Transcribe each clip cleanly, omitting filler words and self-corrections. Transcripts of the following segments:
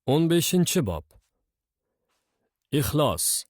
15-bob. Ixlos.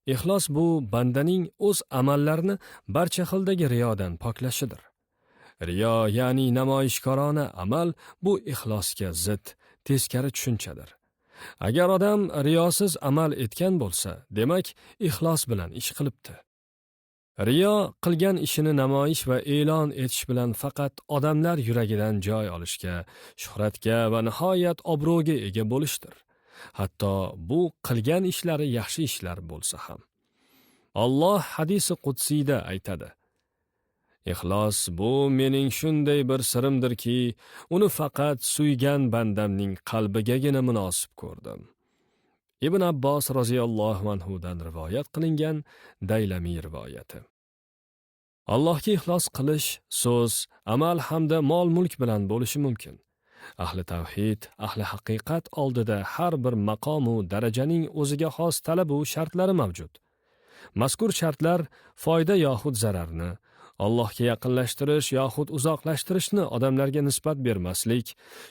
Ixlos bu bandaning o'z amallarini barcha xildagi riyodan poklashidir. Riyo, ya'ni namoyishkorona amal, bu ixlosga zid, teskari tushunchadir. Agar odam riyosiz amal etgan bo'lsa, demak, ixlos bilan ish qilibdi. Riyo qilgan ishini namoyish va e'lon etish bilan faqat odamlar yuragidan joy olishga, shuhratga va nihoyat obro'ga ega bo'lishdir. Hatto bu qilgan ishlari yaxshi ishlar bo'lsa ham. Alloh hadisi qudsiyda aytadi: Ixlos bu mening shunday bir sirimdirki, uni faqat suygan bandamning qalbigagina munosib ko'rdim. Ibn Abbos roziyallohu anhu dan rivoyat qilingan Daylami rivoyati. Allohga ixlos qilish so'z, amal hamda mol-mulk bilan bo'lishi mumkin. Ahli tavhid, ahli haqiqat oldida har bir maqom va darajaning o'ziga xos talab va shartlari mavjud. Mazkur shartlar foyda yoxud zararni, Allohga yaqinlashtirish yoxud uzoqlashtirishni odamlarga nisbat bermaslik,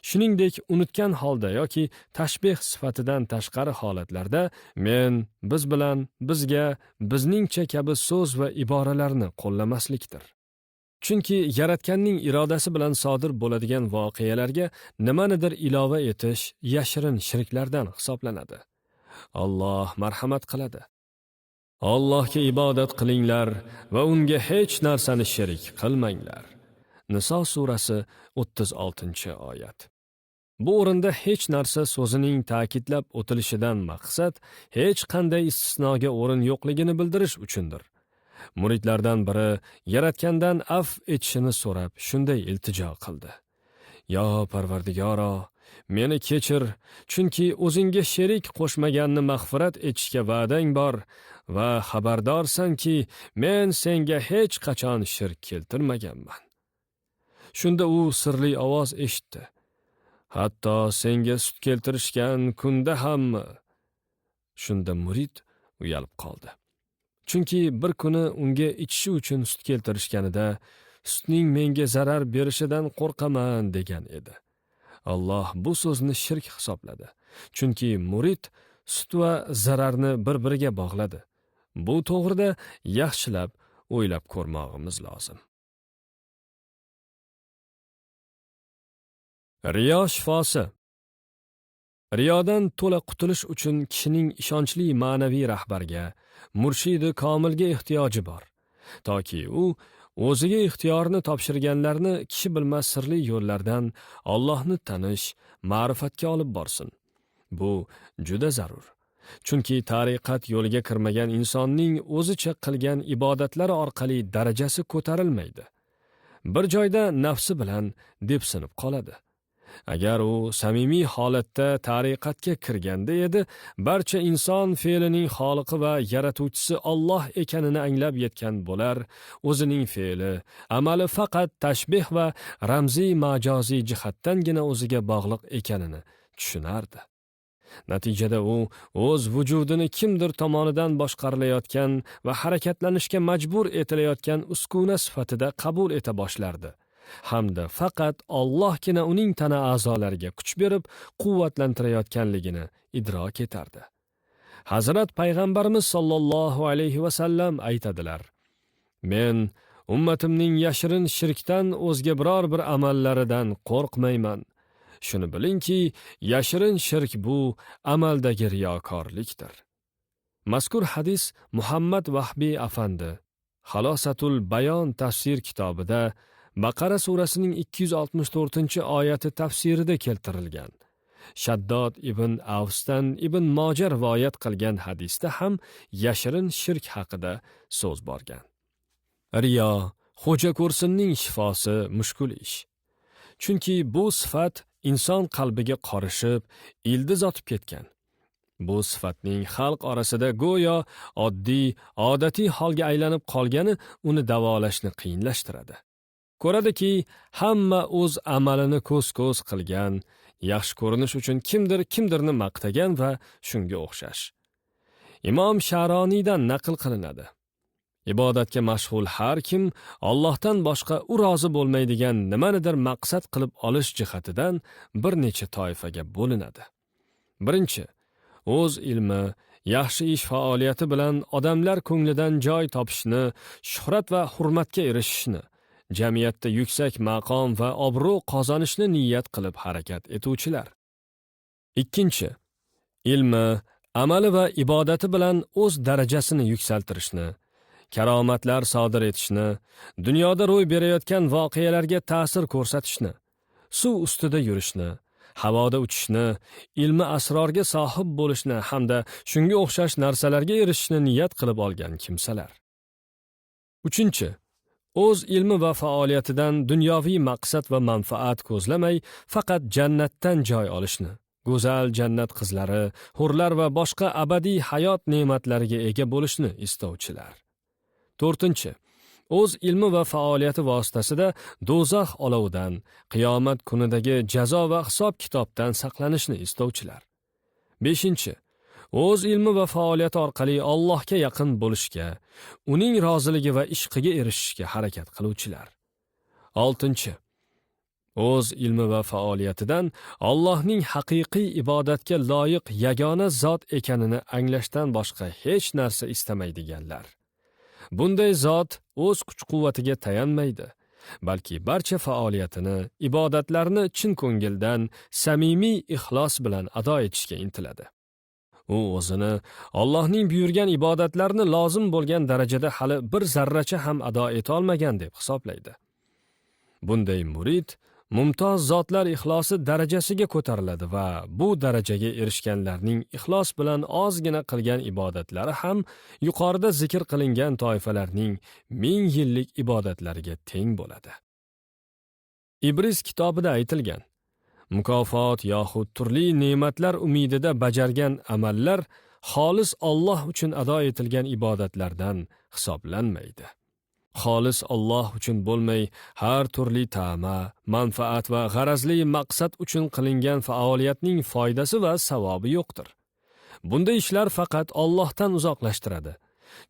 shuningdek unutgan holda yoki tashbih sifatidan tashqari holatlarda men, biz bilan, bizga, bizningcha kabi so'z va iboralarni qo'llamaslikdir. Chunki yaratganning irodasi bilan sodir bo'ladigan voqealarga nimanidir ilova etish yashirin shirklardan hisoblanadi. Alloh marhamat qiladi. Allohga ibodat qilinglar va unga hech narsani sherik qilmanglar. Niso surasi 36-oyat. Bu o'rinda hech narsa so'zining ta'kidlab o'tilishidan maqsad hech qanday istisnoga o'rin yo'qligini bildirish uchundir. Muridlardan biri yaratgandan af etishini so'rab shunday iltijo qildi: "Yo Parvardigoro, meni kechir, chunki o'zingga sherik qo'shmaganni mag'firat etishga va'dang bor va xabardorsanki, men senga hech qachon shirk keltirmaganman." Shunda u sirli ovoz eshitdi: "Hatto senga sut keltirishgan kunda hammi?" Shunda murid uyalib qoldi. Chunki bir kuni unga ichishi uchun sut keltirishganida sutning menga zarar berishidan qo'rqaman degan edi. Alloh bu so'zni shirk hisobladi. Chunki murid sut va zararni bir-biriga bog'ladi. Bu to'g'rida yaxshilab o'ylab ko'rmoqimiz lozim. Riyo shifosi. Riyodan to'la qutulish uchun kishining ishonchli ma'naviy rahbarga, murshidi komilga ehtiyoji bor. Toki u o'ziga ixtiyorni topshirganlarni kishi bilmas sirli yo'llardan Allohni tanish, ma'rifatga olib borsin. Bu juda zarur. Chunki tariqat yo'liga kirmagan insonning o'zicha qilgan ibodatlari orqali darajasi ko'tarilmaydi. Bir joyda nafsi bilan depsinib qoladi. Agar u samimiy holatda tariqatga kirganda edi, barcha inson fe'lining xoliqi va yaratuvchisi Alloh ekanini anglab yetgan bo'lar, o'zining fe'li, amali faqat tashbih va ramziy majoziy jihatdangina o'ziga bog'liq ekanini tushunardi. Natijada u o'z vujudini kimdir tomonidan boshqarilayotgan va harakatlanishga majbur etilayotgan uskuna sifatida qabul eta boshlardi. Hamda faqat Allohgina uning tana a'zolariga kuch berib, quvvatlantirayotganligini idrok etardi. Hazrat payg'ambarimiz sollallohu alayhi va sallam aytadilar: "Men ummatimning yashirin shirkdan o'zga biror bir amallaridan qo'rqmayman. Shuni bilingki, yashirin shirk bu amaldagi riyokorlikdir." Mazkur hadis Muhammad Vahbiy afandi Halosatul Bayon tafsir kitobida Baqara surasining 264-oyati tafsirida keltirilgan. Shaddod ibn Avsdan ibn Moja rivoyat qilgan hadisda ham yashirin shirk haqida so'z borgan. Riyo, xo'ja ko'rsinning shifosi mushkul ish. Chunki bu sifat inson qalbiga qorishib, ildiz otib ketgan. Bu sifatning xalq orasida go'yo odatiy holga aylanib qolgani uni davolashni qiyinlashtiradi. Ko'radiki, hamma o'z amalini ko'z-ko'z qilgan, yaxshi ko'rinish uchun kimdirni maqtagan va shunga o'xshash. Imom Sharoniydan naql qilinadi: Ibodatga mashg'ul har kim Allohdan boshqa u rozi bo'lmaydigan nimanidir maqsad qilib olish jihatidan bir necha toifaga bo'linadi. Birinchi, o'z ilmi, yaxshi ish faoliyati bilan odamlar ko'nglidan joy topishni, shuhrat va hurmatga erishishni, jamiyatda yuksak maqom va obro' qozonishni niyat qilib harakat etuvchilar. Ikkinchi, ilmi, amali va ibodati bilan o'z darajasini yuksaltirishni, karomatlar sodir etishni, dunyoda ro'y berayotgan voqealarga ta'sir ko'rsatishni, suv ustida yurishni, havoda uchishni, ilmi asrorga sohib bo'lishni hamda shunga o'xshash narsalarga erishishni niyat qilib olgan kimsalar. Uchinchi, o'z ilmi va faoliyatidan dunyoviy maqsad va manfaat ko'zlamay, faqat jannatdan joy olishni, go'zal jannat qizlari, hurlar va boshqa abadiy hayot ne'matlariga ega bo'lishni istovchilar. To'rtinchi, o'z ilmi va faoliyati vositasida do'zax olovidan, qiyomat kunidagi jazo va hisob-kitobdan saqlanishni istovchilar. Beshinchi, o'z ilmi va faoliyati orqali Allohga yaqin bo'lishga, uning roziligi va ishqiga erishishga harakat qiluvchilar. Oltinchi, o'z ilmi va faoliyatidan Allohning haqiqiy ibodatga loyiq yagona zot ekanini anglashdan boshqa hech narsa istamaydiganlar. Bunday zot o'z kuch-quvvatiga tayanmaydi, balki barcha faoliyatini, ibodatlarni chin ko'ngildan, samimiy ixlos bilan ado etishga intiladi. U o'zini Allohning buyurgan ibodatlarni lozim bo'lgan darajada hali bir zarracha ham ado eta olmagan deb hisoblaydi. Bunday murid mumtoz zotlar ixlosi darajasiga ko'tariladi va bu darajaga erishganlarning ixlos bilan ozgina qilgan ibodatlari ham yuqorida zikr qilingan toifalarning 1000 yillik ibodatlariga teng bo'ladi. Ibris kitobida aytilgan, mukofot yoxud turli ne'matlar umidida bajargan amallar xolis Alloh uchun ado etilgan ibodatlardan hisoblanmaydi. Xolis Alloh uchun bo'lmay, har turli ta'ma, manfaat va g'arazli maqsad uchun qilingan faoliyatning foydasi va savobi yo'qdir. Bunday ishlar faqat Allohdan uzoqlashtiradi,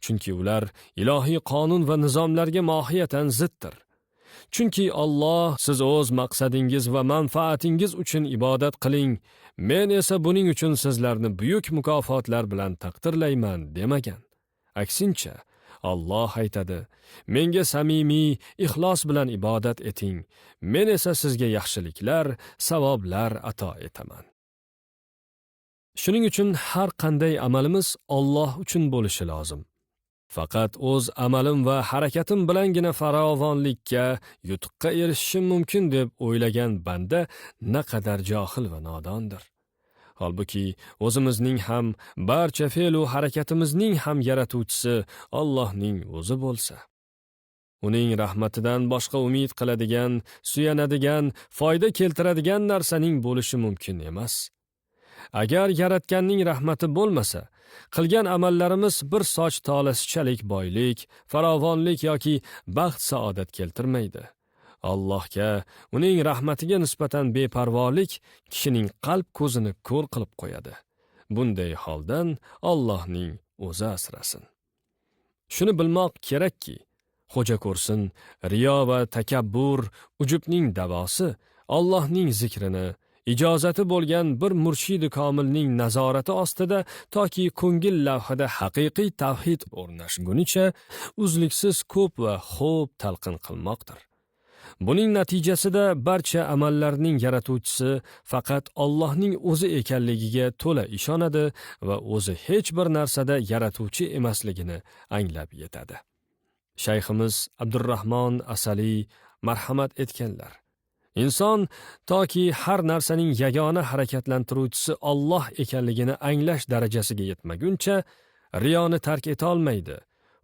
chunki ular ilohiy qonun va nizomlarga mohiyatan ziddir. Chunki Alloh siz o'z maqsadingiz va manfaatingiz uchun ibodat qiling, men esa buning uchun sizlarni buyuk mukofotlar bilan taqdirlayman demagan. Aksincha, Alloh aytadi, menga samimiy, ixlos bilan ibodat eting, men esa sizga yaxshiliklar, savoblar ato etaman. Shuning uchun har qanday amalimiz Alloh uchun bo'lishi lozim. Faqat o'z amalim va harakatim bilangina farovonlikka, yutuqqa erishishim mumkin deb o'ylagan banda naqadar johil va nodondir. Holbuki o'zimizning ham, barcha fe'l va harakatimizning ham yaratuvchisi Allohning o'zi bo'lsa, uning rahmatidan boshqa umid qiladigan, suyanadigan, foyda keltiradigan narsaning bo'lishi mumkin emas. Agar yaratganning rahmati bo'lmasa, qilgan amallarimiz bir soch tolasichalik boylik, farovonlik yoki baxt saodat keltirmaydi. Allohga, uning rahmatiga nisbatan beparvolik kishining qalb ko'zini ko'r qilib qo'yadi. Bunday holdan Allohning o'zi asrasin. Shuni bilmoq kerakki, xo'ja ko'rsin, riyo va takabbur, ujubning davosi Allohning zikrini, ijozati bo'lgan bir murshidi komilning nazorati ostida toki ko'ngil lavhida haqiqiy tavhid o'rnashgunicha uzluksiz ko'p va xo'p talqin qilmoqdir. Buning natijasida barcha amallarning yaratuvchisi faqat Allohning o'zi ekanligiga to'la ishonadi va o'zi hech bir narsada yaratuvchi emasligini anglab yetadi. Shayximiz Abdurrahmon Asali marhamat etganlar. Inson toki har narsaning yagona harakatlantiruvchisi Alloh ekanligini anglash darajasiga yetmaguncha riyoni tark eta olmaydi,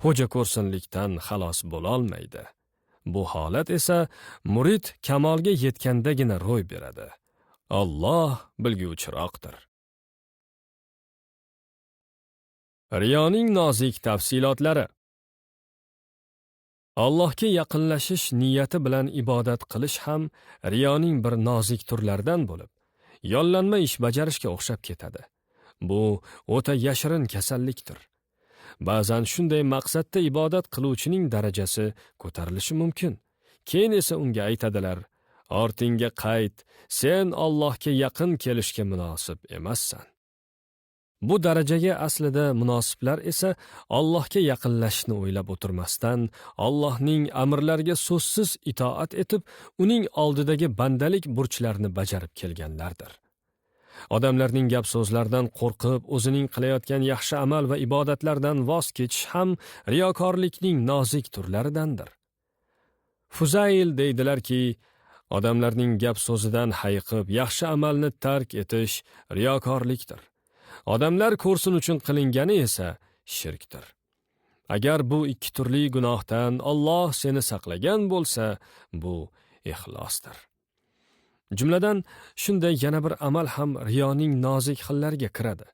xo'ja ko'rsinlikdan xalos bo'la olmaydi. Bu holat esa murid kamolga yetgandagina ro'y beradi. Alloh bilguvchiroqdir. Riyoning nozik tafsilotlari. Allohga yaqinlashish niyati bilan ibodat qilish ham riyoning bir nozik turlaridan bo'lib, yollanma ish bajarishga o'xshab ketadi. Bu o'ta yashirin kasallikdir. Ba'zan shunday maqsadda ibodat qiluvchining darajasi ko'tarilishi mumkin. Keyin esa unga aytadilar: "Ortingga qayt, sen Allohga yaqin kelishga munosib emassan." Bu darajaga aslida munosiblar esa Allohga yaqinlashishni o'ylab o'tirmasdan, Allohning amrlariga so'zsiz itoat etib, uning oldidagi bandalik burchlarini bajarib kelganlardir. Odamlarning gap so'zlaridan qo'rqib, o'zining qilayotgan yaxshi amal va ibodatlardan voz kechish ham riyokorlikning nozik turlaridandir. Fuzayl deydilarki, odamlarning gap so'zidan hayiqib, yaxshi amalni tark etish riyokorlikdir. Odamlar ko'rsin uchun qilingani esa shirkdir. Agar bu ikki turli gunohdan Alloh seni saqlagan bo'lsa, bu ixlosdir. Jumladan, shunday yana bir amal ham riyoning nozik xillariga kiradi.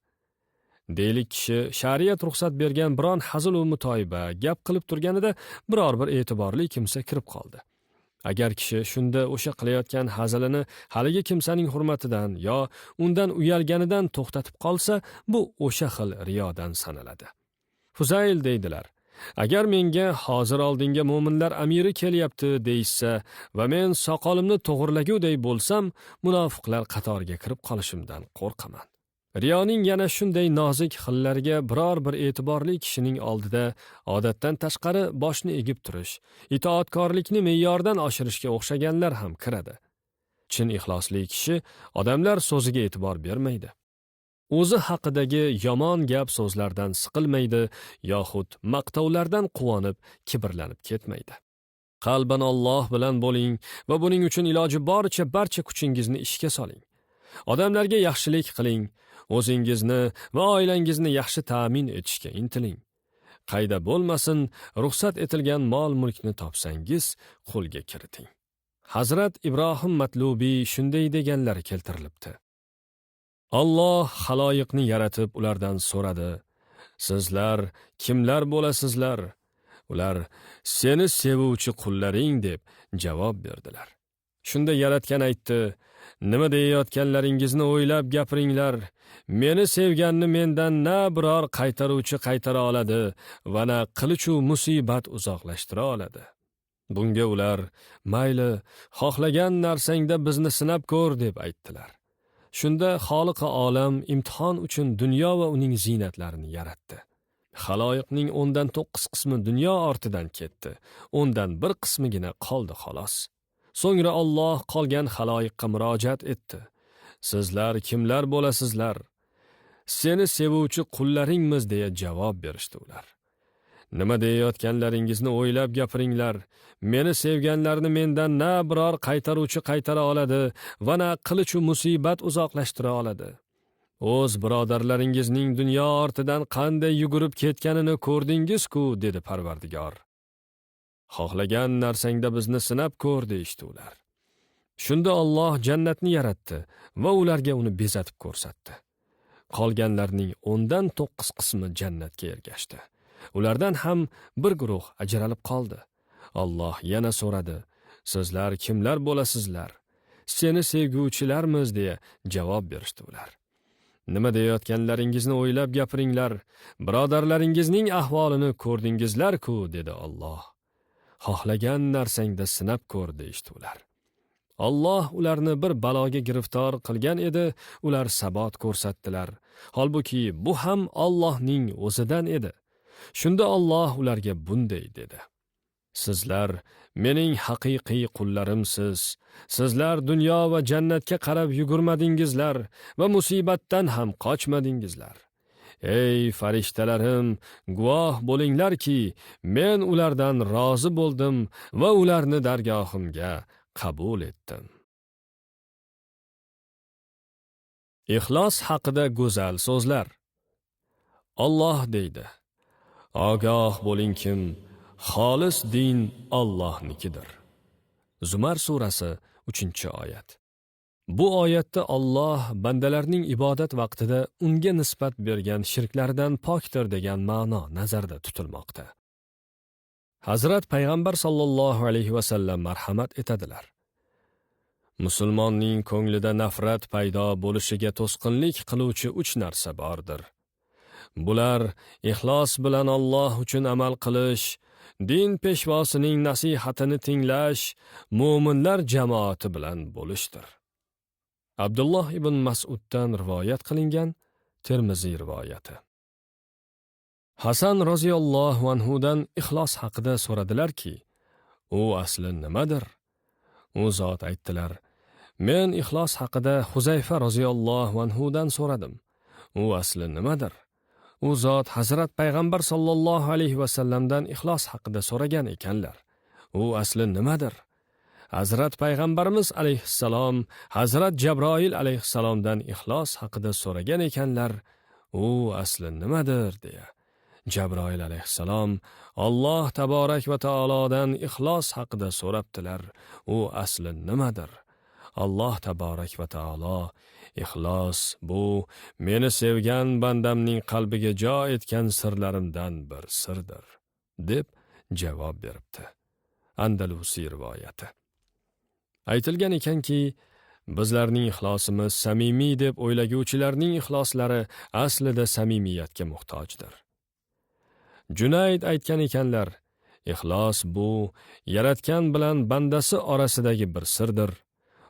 Deylik kishi shariat ruxsat bergan biron hazil va mutoyiba gap qilib turganida biror bir e'tiborli kimsa kirib qoldi. Agar kishi shunda o'sha qilayotgan hazilini haligi kimsaning hurmatidan yo undan uyalganidan to'xtatib qolsa, bu o'sha xil riyodan sanaladi. Fuzayl deydilar: "Agar menga hozir oldinga mo'minlar amiri kelyapti deyishsa va men soqolimni to'g'irlaguday bo'lsam, munofiqlar qatoriga kirib qolishimdan qo'rqaman." Riyoning yana shunday nozik xillariga biror bir e'tiborli kishining oldida odatdan tashqari boshni egib turish, itoatkorlikni me'yordan oshirishga o'xshaganlar ham kiradi. Chin ixlosli kishi odamlar so'ziga e'tibor bermaydi. O'zi haqidagi yomon gap so'zlardan siqilmaydi yoxud maqtovlardan quvonib, kibrlanib ketmaydi. Qalban Alloh bilan bo'ling va buning uchun iloji boricha barcha kuchingizni ishga soling. Odamlarga yaxshilik qiling, o'zingizni va oilangizni yaxshi ta'min etishga intiling. Qayda bo'lmasin, ruxsat etilgan mol-mulkni topsangiz, qo'lga kiriting. Hazrat Ibrohim Matlubiy shunday deganlari keltirilibdi: Alloh xaloyiqni yaratib ulardan so'radi: "Sizlar kimlar bo'lasizlar?" Ular: "Seni sevuvchi qullaring" deb javob berdilar. Shunda yaratgan aytdi: "Nima deyayotganlaringizni o'ylab gapiringlar. Meni sevganni mendan na biror qaytaruvchi qaytara oladi va na qilich u musibat uzoqlashtira oladi." Bunga ular: "Mayli, xohlagan narsangda bizni sinab ko'r" deb aytdilar. Shunda Xoliqi olam imtihon uchun dunyo va uning ziynatlarini yaratdi. Xaloyiqning 9 qismi dunyo ortidan ketdi, 1 qismigina qoldi xolos. So'ngra Alloh qolgan xaloyiqqa murojaat etdi: "Sizlar kimlar bo'lasizlar? Seni sevuvchi qullaringmiz" deya javob berishdi ular. "Nima deyayotganlaringizni o'ylab gapiringlar. Meni sevganlarni mendan na biror qaytaruvchi qaytara oladi va na qilich u musibat uzoqlashtira oladi. O'z birodarlaringizning dunyo ortidan qanday yugurib ketganini ko'rdingiz-ku" dedi Parvardigor. "Xohlagan narsangda bizni sinab ko'r" deyishdi ular. Shunda Alloh jannatni yaratdi va ularga uni bezatib ko'rsatdi. Qolganlarning 9 qismi jannatga ergashdi. Ulardan ham bir guruh ajralib qoldi. Alloh yana so'radi: "Sizlar kimlar bo'lasizlar? Seni sevguvchilarmiz" deya javob berishdi ular. "Nima deyayotganlaringizni o'ylab gapiringlar. Birodarlaringizning ahvolini ko'rdingizlar-ku" dedi Alloh. "Xohlagan narsangda sinab ko'r" deyishdi ular. Alloh ularni bir baloga giriftor qilgan edi, ular sabot ko'rsatdilar. Holbuki bu ham Allohning o'zidan edi. Shunda Alloh ularga bunday dedi: "Sizlar mening haqiqiy qullarimsiz. Sizlar dunyo va jannatga qarab yugurmadingizlar va musibatdan ham qochmadingizlar. Ey farishtalarim, guvoh bo'linglarki, men ulardan rozi bo'ldim va ularni dargohimga qabul etdim." Ixlos haqida go'zal so'zlar. Alloh deydi: "Ogoh bo'lingkim, xolis din Allohnikidir." Zumar surasi 3-oyat. Bu oyatda Alloh bandalarning ibodat vaqtida unga nisbat bergan shirklardan pokdir degan ma'no nazarda tutilmoqda. Hazrat Payg'ambar sallallohu alayhi va sallam marhamat etadilar: Musulmonning ko'nglida nafrat paydo bo'lishiga to'sqinlik qiluvchi 3 narsa bordir. Bular ixlos bilan Alloh uchun amal qilish, din peshvosining nasihatini tinglash, mu'minlar jamoati bilan bo'lishdir. Abdulloh ibn Mas'uddan rivoyat qilingan Termiziy rivoyati. Hasan roziyallohu anhudan ixlos haqida so'radilarki, u asli nimadir? U zot aytdilar: Men ixlos haqida Huzayfa roziyallohu anhudan so'radim. U asli nimadir? U zot Hazrat payg'ambar sollallohu alayhi va sallamdan ixlos haqida so'ragan ekanlar. U asli nimadir? Hazrat payg'ambarimiz alayhissalom Hazrat Jabroil alayhissalomdan ixlos haqida so'ragan ekanlar. U asli nimadir deya Jabroil alayhissalom Alloh taborak va taolodan ixlos haqida so'rabdilar. U asli nimadir? Alloh taborak va taolo ixlos bu meni sevgan bandamning qalbiga jo etgan sirlarimdan bir sirdir deb javob beribdi. Andalusiy rivoyati. Aytilgan ekanki, bizlarning ixlosimiz samimiy deb o'ylaguvchilarning ixloslari aslida samimiyatga muhtojdir. Junayd aytgan ekanlar, ixlos bu yaratgan bilan bandasi orasidagi bir sirdir.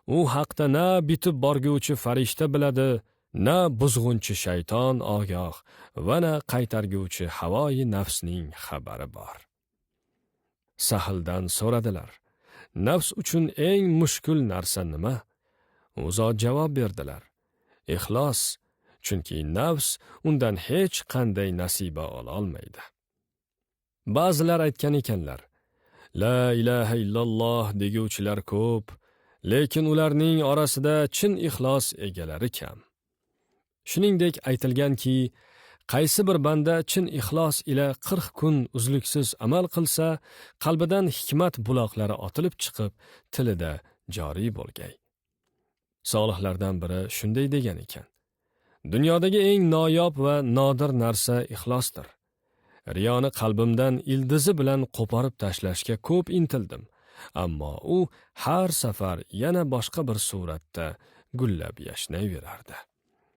U haqda na bitib borguvchi farishta biladi, na buzg'unchi shayton ogoh va na qaytarguvchi havoi nafsning xabari bor. Sahldan so'radilar: Nafs uchun eng mushkul narsa nima? U zot javob berdilar: Ixlos, chunki nafs undan hech qanday nasiba ola olmaydi. Ba'zilar aytgan ekanlar, La ilaha illalloh deguvchilar ko'p, lekin ularning orasida chin ixlos egalari kam. Shuningdek aytilganki, qaysi bir banda chin ixlos ila 40 kun uzluksiz amal qilsa, qalbidan hikmat buloqlari otilib chiqib, tilida joriy bo'lgay. Solihlardan biri shunday degan ekan: Dunyodagi eng noyob va nodir narsa ixlosdir. Riyoni qalbimdan ildizi bilan qo'porib tashlashga ko'p intildim, ammo u har safar yana boshqa bir suratda gullab yashnayverardi.